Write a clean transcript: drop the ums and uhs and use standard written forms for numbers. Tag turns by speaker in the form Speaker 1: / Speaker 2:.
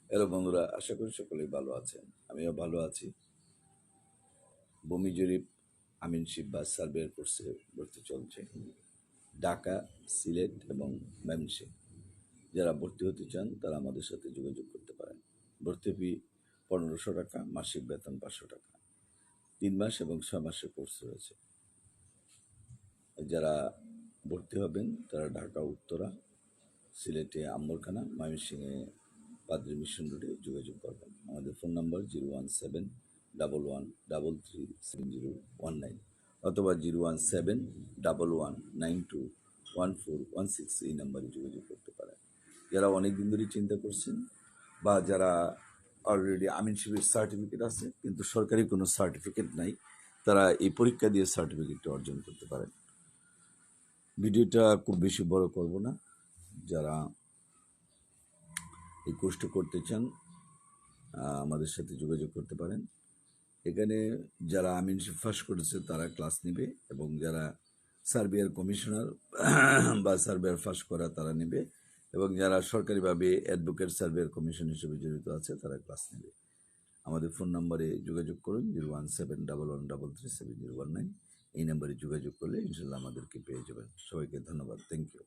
Speaker 1: Hello বন্ধুরা, আশা করি সকলেই ভালো আছেন। আমিও ভালো আছি। ভূমি জরিপ আমিনশিপ বা সার্ভেয়ার কোর্সে ভর্তি চলছে ঢাকা, সিলেট এবং ময়মনসিংহ। যারা ভর্তি হতে চান তারা আমাদের সাথে যোগাযোগ করতে পারেন। ভর্তি ফি 1500 টাকা, মাসিক বেতন 500 টাকা। 3 মাস এবং 6 মাসের কোর্স রয়েছে। যারা ভর্তি হবেন তারা ঢাকা উত্তরা, সিলেটে আম্বরখানা, ময়মনসিংহে পাদ্রী মিশন রোডে যোগাযোগ করবেন। আমাদের ফোন নাম্বার 01711337019 অথবা 01711921416 এই নাম্বারে যোগাযোগ করতে পারেন। যারা অনেক দিন ধরে চিন্তা করছেন বা যারা অলরেডি আমিনশিপের সার্টিফিকেট আছে কিন্তু সরকারি কোনো সার্টিফিকেট নাই, তারা এই পরীক্ষা দিয়ে সার্টিফিকেটটা অর্জন করতে পারেন। ভিডিওটা খুব বেশি বড় করব না। যারা এই কোর্সটা করতে চান আমাদের সাথে যোগাযোগ করতে পারেন। এখানে যারা আমিনশিপ ফার্স্ট করেছে তারা ক্লাস নেবে এবং যারা সার্ভেয়ার কমিশনার বা সার্ভেয়ার ফার্স্ট করা তারা নেবে এবং যারা সরকারিভাবে অ্যাডভোকেট সার্ভেয়ার কমিশন হিসেবে জড়িত আছে তারা ক্লাস নেবে। আমাদের ফোন নাম্বারে যোগাযোগ করুন 01711337019। এই নাম্বারে যোগাযোগ করলে ইনশাল্লাহ আমাদেরকে পেয়ে যাবেন। সবাইকে ধন্যবাদ। Thank you.